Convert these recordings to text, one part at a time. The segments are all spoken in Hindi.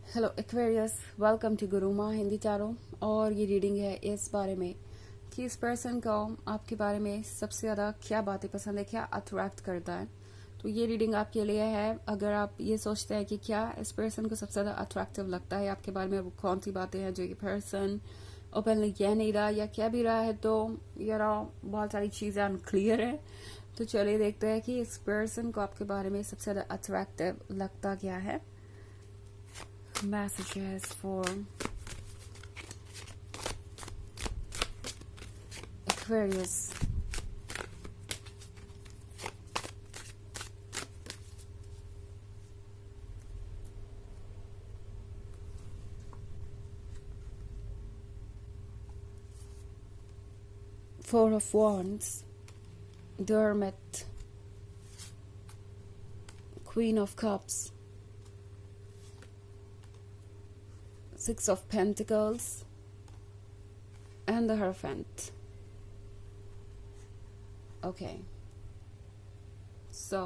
Hello Aquarius, welcome to Guruma Hindi चारों। और ये रीडिंग है इस बारे में कि इस पर्सन को आपके बारे में सबसे ज़्यादा क्या बातें पसंद है, क्या अट्रैक्ट करता है। तो ये रीडिंग आपके लिए है। अगर आप ये सोचते हैं कि क्या इस पर्सन को सबसे ज़्यादा अट्रैक्टिव लगता है आपके बारे में, वो कौन सी बातें हैं जो ये पर्सन ओपनली कह नहीं रहा या क्या भी रहा है, तो बहुत सारी चीज़ें अनक्लियर है। तो चलिए देखते हैं कि इस पर्सन को आपके बारे में सबसे ज़्यादा अट्रैक्टिव लगता क्या है। Messages for Aquarius. Four of Wands, the Hermit, Queen of Cups, Six of Pentacles, and the Hierophant. Okay. So,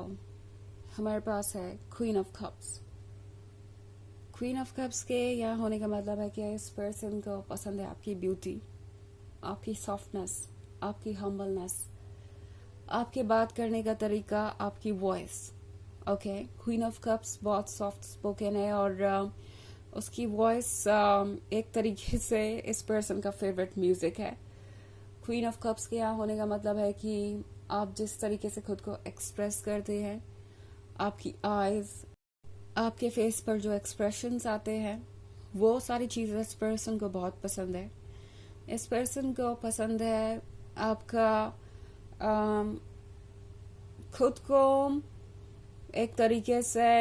हमारे पास है queen of cups. Queen of cups के यहाँ होने का मतलब है कि इस पर्सन को पसंद है आपकी ब्यूटी, आपकी सॉफ्टनेस, आपकी हम्बलनेस, आपके बात करने का तरीका, आपकी voice. Okay, queen of cups बहुत सॉफ्ट स्पोकन है और उसकी वॉइस एक तरीके से इस पर्सन का फेवरेट म्यूजिक है। क्वीन ऑफ कप्स के यहाँ होने का मतलब है कि आप जिस तरीके से खुद को एक्सप्रेस करते हैं, आपकी आईज, आपके फेस पर जो एक्सप्रेशंस आते हैं, वो सारी चीज़ें इस पर्सन को बहुत पसंद है। इस पर्सन को पसंद है आपका खुद को एक तरीके से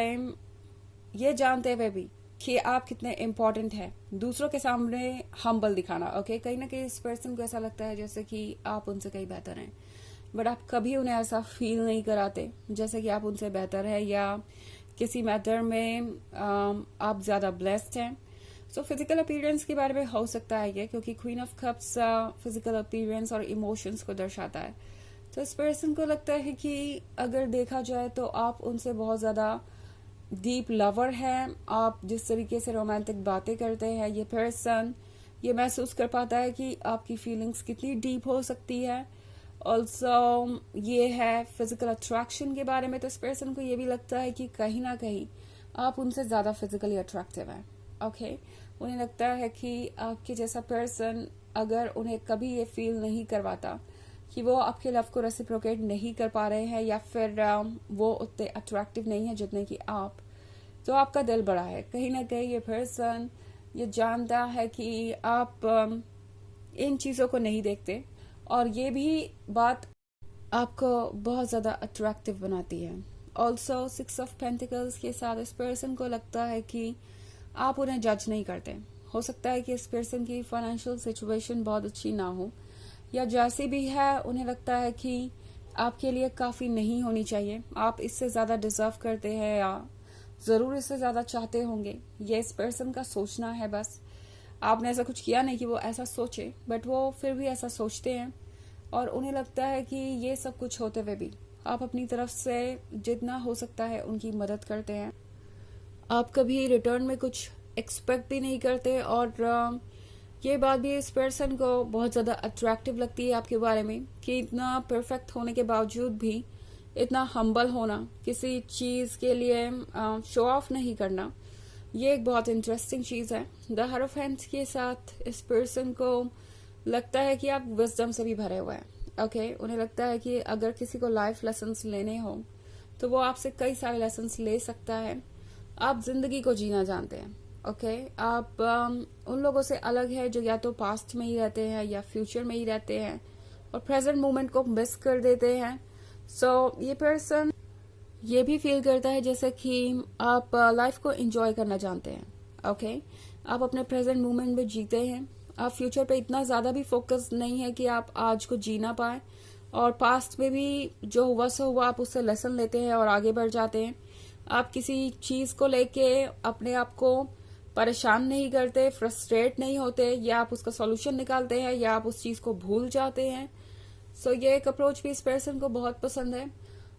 ये जानते हुए भी कि आप कितने इम्पोर्टेंट हैं, दूसरों के सामने हम्बल दिखाना। ओके, कहीं ना कहीं इस पर्सन को ऐसा लगता है जैसे कि आप उनसे कहीं बेहतर हैं, बट आप कभी उन्हें ऐसा फील नहीं कराते जैसे कि आप उनसे बेहतर है या किसी मैटर में आप ज़्यादा ब्लेस्ड हैं। सो फिजिकल अपीयरेंस के बारे में हो सकता है ये, क्योंकि queen of cups physical appearance और इमोशंस को दर्शाता है। तो इस पर्सन को लगता है कि अगर देखा जाए तो आप उनसे बहुत ज़्यादा डीप लवर है। आप जिस तरीके से रोमांटिक बातें करते हैं, ये पर्सन ये महसूस कर पाता है कि आपकी फीलिंग्स कितनी डीप हो सकती है। ऑल्सो ये है फिजिकल अट्रैक्शन के बारे में। तो इस पर्सन को ये भी लगता है कि कहीं ना कहीं आप उनसे ज़्यादा फिजिकली अट्रैक्टिव हैं। ओके, उन्हें लगता है कि आपके जैसा पर्सन अगर उन्हें कभी ये फील नहीं करवाता कि वो आपके लव को रेसिप्रोकेट नहीं कर पा रहे हैं या फिर वो उतने अट्रैक्टिव नहीं है जितने कि आप, तो आपका दिल बड़ा है। कहीं ना कहीं ये पर्सन ये जानता है कि आप इन चीज़ों को नहीं देखते, और ये भी बात आपको बहुत ज़्यादा अट्रैक्टिव बनाती है। ऑल्सो सिक्स ऑफ पेंटिकल्स के साथ इस पर्सन को लगता है कि आप उन्हें जज नहीं करते। हो सकता है कि इस पर्सन की फाइनेंशियल सिचुएशन बहुत अच्छी ना हो, या जैसी भी है उन्हें लगता है कि आपके लिए काफ़ी नहीं होनी चाहिए, आप इससे ज़्यादा डिजर्व करते हैं या ज़रूर इससे ज़्यादा चाहते होंगे। ये इस पर्सन का सोचना है, बस आपने ऐसा कुछ किया नहीं कि वो ऐसा सोचे, बट वो फिर भी ऐसा सोचते हैं। और उन्हें लगता है कि ये सब कुछ होते हुए भी आप अपनी तरफ से जितना हो सकता है उनकी मदद करते हैं। आप कभी रिटर्न में कुछ एक्सपेक्ट भी नहीं करते, और ये बात भी इस पर्सन को बहुत ज़्यादा अट्रैक्टिव लगती है आपके बारे में कि इतना परफेक्ट होने के बावजूद भी इतना हम्बल होना, किसी चीज़ के लिए शो ऑफ नहीं करना, ये एक बहुत इंटरेस्टिंग चीज़ है। द हायरोफेंट के साथ इस पर्सन को लगता है कि आप विजडम से भी भरे हुए हैं। ओके, उन्हें लगता है कि अगर किसी को लाइफ लेसन्स लेने हो तो वो आपसे कई सारे लेसन्स ले सकता है। आप जिंदगी को जीना जानते हैं। ओके, आप उन लोगों से अलग है जो या तो पास्ट में ही रहते हैं या फ्यूचर में ही रहते हैं और प्रेजेंट मोमेंट को मिस कर देते हैं। सो ये पर्सन ये भी फील करता है जैसे कि आप लाइफ को एंजॉय करना जानते हैं। ओके, आप अपने प्रेजेंट मोमेंट में जीते हैं। आप फ्यूचर पे इतना ज़्यादा भी फोकस नहीं है कि आप आज को जी ना पाए, और पास्ट में भी जो हुआ सो हुआ आप उससे लेसन लेते हैं और आगे बढ़ जाते हैं। आप किसी चीज़ को लेके अपने आप को परेशान नहीं करते, फ्रस्ट्रेट नहीं होते, या आप उसका सॉल्यूशन निकालते हैं या आप उस चीज़ को भूल जाते हैं। सो ये एक अप्रोच भी इस पर्सन को बहुत पसंद है।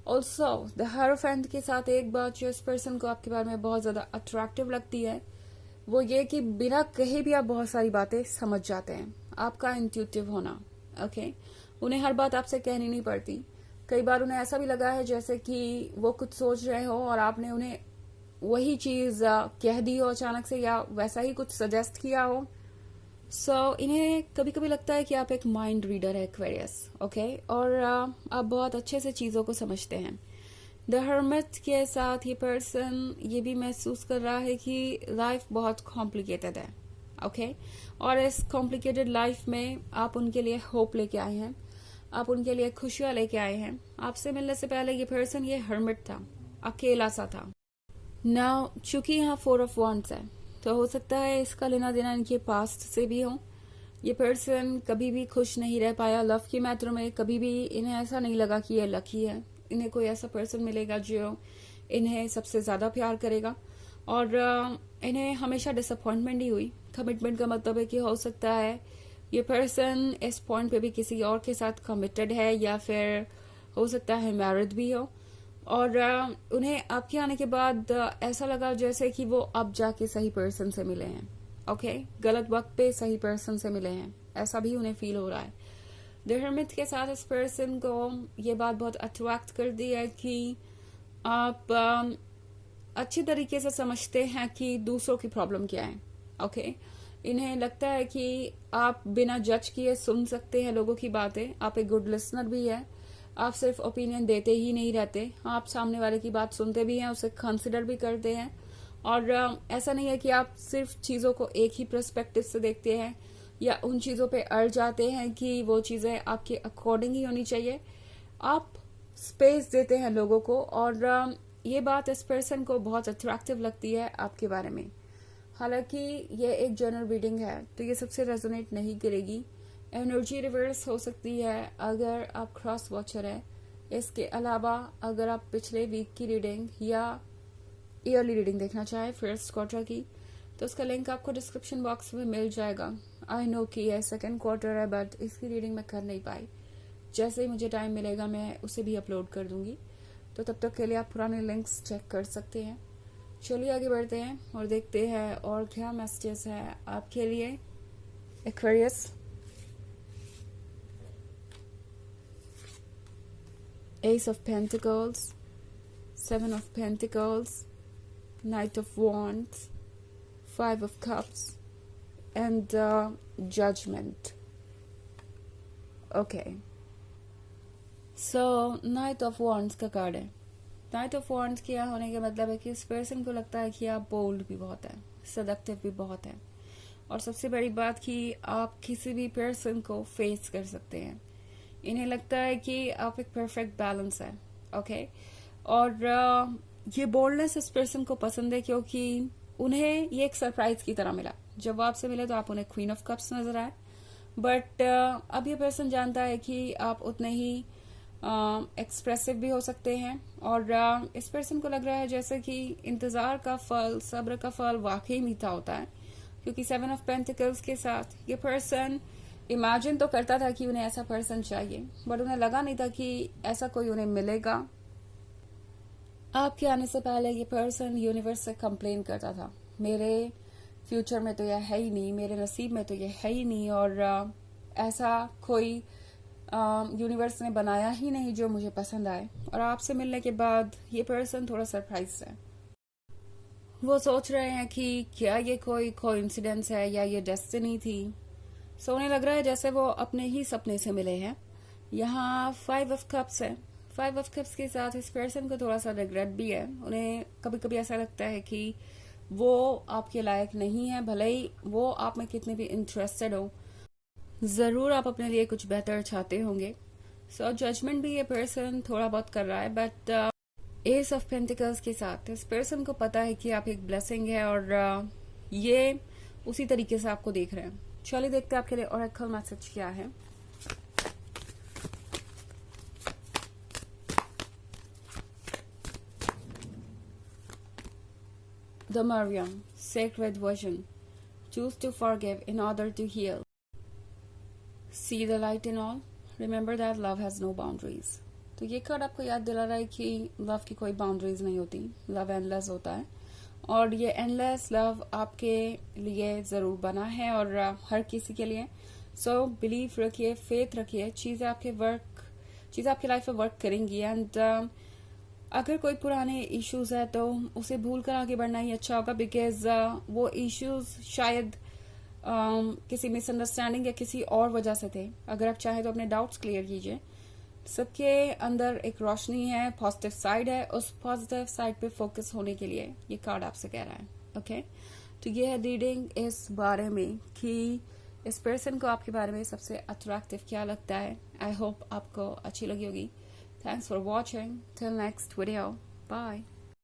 ऑल्सो द हायरोफेंट के साथ एक बात जो इस पर्सन को आपके बारे में बहुत ज़्यादा अट्रैक्टिव लगती है वो ये कि बिना कहे भी आप बहुत सारी बातें समझ जाते हैं। आपका इंट्यूटिव होना, ओके। उन्हें हर बात आपसे कहनी नहीं पड़ती। कई बार उन्हें ऐसा भी लगा है जैसे कि वो कुछ सोच रहे हो और आपने उन्हें वही चीज कह दी हो अचानक से, या वैसा ही कुछ सजेस्ट किया हो। इन्हें कभी कभी लगता है कि आप एक माइंड रीडर है, एक्वेरियस, ओके। और आप बहुत अच्छे से चीजों को समझते हैं। द हर्मिट के साथ ये पर्सन ये भी महसूस कर रहा है कि लाइफ बहुत कॉम्प्लिकेटेड है, ओके। और इस कॉम्प्लिकेटेड लाइफ में आप उनके लिए होप लेके आए हैं, आप उनके लिए खुशियां लेके आए हैं। आपसे मिलने से पहले ये पर्सन ये हर्मिट था, अकेला सा था। नाउ चूंकि यहाँ 4 ऑफ wands है, तो हो सकता है इसका लेना देना इनके पास्ट से भी हो। ये पर्सन कभी भी खुश नहीं रह पाया लव के मैटर में। कभी भी इन्हें ऐसा नहीं लगा कि ये लकी है, इन्हें कोई ऐसा पर्सन मिलेगा जो इन्हें सबसे ज्यादा प्यार करेगा। और इन्हें हमेशा डिसअपॉइंटमेंट ही हुई। कमिटमेंट का मतलब है कि हो सकता है ये पर्सन इस पॉइंट पे भी किसी और के साथ कमिटेड है, या फिर हो सकता है मैरिड भी हो। और उन्हें आपके आने के बाद ऐसा लगा जैसे कि वो अब जाके सही पर्सन से मिले हैं, ओके। गलत वक्त पे सही पर्सन से मिले हैं, ऐसा भी उन्हें फील हो रहा है। द हर्मिट के साथ इस पर्सन को ये बात बहुत अट्रैक्ट कर दी है कि आप अच्छी तरीके से समझते हैं कि दूसरों की प्रॉब्लम क्या है, ओके। इन्हें लगता है कि आप बिना जज किए सुन सकते हैं लोगों की बातें। आप एक गुड लिसनर भी है। आप सिर्फ ओपिनियन देते ही नहीं रहते, आप सामने वाले की बात सुनते भी हैं, उसे कंसिडर भी करते हैं। और ऐसा नहीं है कि आप सिर्फ चीजों को एक ही पर्सपेक्टिव से देखते हैं या उन चीजों पे अड़ जाते हैं कि वो चीजें आपके अकॉर्डिंग ही होनी चाहिए। आप स्पेस देते हैं लोगों को, और ये बात इस पर्सन को बहुत अट्रैक्टिव लगती है आपके बारे में। हालांकि ये एक जनरल रीडिंग है, तो ये सबसे रेजोनेट नहीं करेगी। एनर्जी रिवर्स हो सकती है अगर आप क्रॉस वॉचर है। इसके अलावा अगर आप पिछले वीक की रीडिंग या ईयरली रीडिंग देखना चाहें फर्स्ट क्वार्टर की, तो उसका लिंक आपको डिस्क्रिप्शन बॉक्स में मिल जाएगा। आई नो कि ये सेकंड क्वार्टर है, बट इसकी रीडिंग मैं कर नहीं पाई। जैसे ही मुझे टाइम मिलेगा मैं उसे भी अपलोड कर दूंगी, तो तब तक के लिए आप पुराने लिंक्स चेक कर सकते हैं। चलिए आगे बढ़ते हैं और देखते हैं और क्या मैसेजेस है आपके लिए Aquarius. Ace of Pentacles, 7 of Pentacles, Knight of Wands, 5 of Cups, and Judgment. Okay. So, Knight of Wands का कार्ड है। Knight of Wands के यहाँ होने का मतलब है कि इस पर्सन को लगता है कि आप बोल्ड भी बहुत है, सडक्टिव भी बहुत है, और सबसे बड़ी बात कि आप किसी भी पर्सन को फेस कर सकते हैं। इन्हें लगता है कि आप एक परफेक्ट बैलेंस है, ओके। और ये बोल्डनेस इस पर्सन को पसंद है क्योंकि उन्हें ये एक सरप्राइज की तरह मिला। जब वो आपसे मिले तो आप उन्हें क्वीन ऑफ कप्स नजर आए, बट अब ये पर्सन जानता है कि आप उतने ही एक्सप्रेसिव भी हो सकते हैं। और इस पर्सन को लग रहा है जैसे कि इंतजार का फल, सब्र का फल वाकई मीठा होता है, क्योंकि 7 ऑफ पेंटिकल्स के साथ ये पर्सन इमेजिन तो करता था कि उन्हें ऐसा पर्सन चाहिए, बट उन्हें लगा नहीं था कि ऐसा कोई उन्हें मिलेगा। आपके आने से पहले ये पर्सन यूनिवर्स से कंप्लेन करता था, मेरे फ्यूचर में तो यह है ही नहीं, मेरे नसीब में तो यह है ही नहीं, और ऐसा कोई यूनिवर्स ने बनाया ही नहीं जो मुझे पसंद आए। और आपसे मिलने के बाद ये पर्सन थोड़ा सरप्राइज है। वो सोच रहे हैं कि क्या ये कोई कोइंसिडेंस है या ये डेस्टिनी थी। उन्हें लग रहा है जैसे वो अपने ही सपने से मिले हैं। यहाँ 5 ऑफ कप्स है। 5 ऑफ कप्स के साथ इस पर्सन को थोड़ा सा रिग्रेट भी है। उन्हें कभी कभी ऐसा लगता है कि वो आपके लायक नहीं है, भले ही वो आप में कितने भी इंटरेस्टेड हो, जरूर आप अपने लिए कुछ बेहतर चाहते होंगे। जजमेंट भी ये पर्सन थोड़ा बहुत कर रहा है, बट एस ऑफ पेंटिकल्स के साथ इस पर्सन को पता है कि आप एक ब्लेसिंग है, और ये उसी तरीके से आपको देख रहे हैं। चलिए देखते हैं आपके लिए ओरेकल मैसेज क्या है। The Mariam, Sacred Vision. Choose to forgive in order to heal. See the light in all. Remember that love has no boundaries. तो ये कार्ड आपको याद दिला रहा है कि लव की कोई बाउंड्रीज नहीं होती, लव एंडलेस होता है। और ये एंडलेस लव आपके लिए ज़रूर बना है और हर किसी के लिए। सो बिलीव रखिए, फेथ रखिए, चीज़ें आपकी लाइफ में वर्क करेंगी। एंड अगर कोई पुराने इश्यूज है तो उसे भूल कर आगे बढ़ना ही अच्छा होगा, बिकॉज वो इश्यूज शायद किसी मिसअंडरस्टैंडिंग या किसी और वजह से थे। अगर आप चाहें तो अपने डाउट्स क्लियर कीजिए। सबके अंदर एक रोशनी है, पॉजिटिव साइड है, उस पॉजिटिव साइड पे फोकस होने के लिए ये कार्ड आपसे कह रहा है। ओके, तो ये है रीडिंग इस बारे में कि इस पर्सन को आपके बारे में सबसे अट्रैक्टिव क्या लगता है। आई होप आपको अच्छी लगी होगी। Thanks for watching, till next video, bye.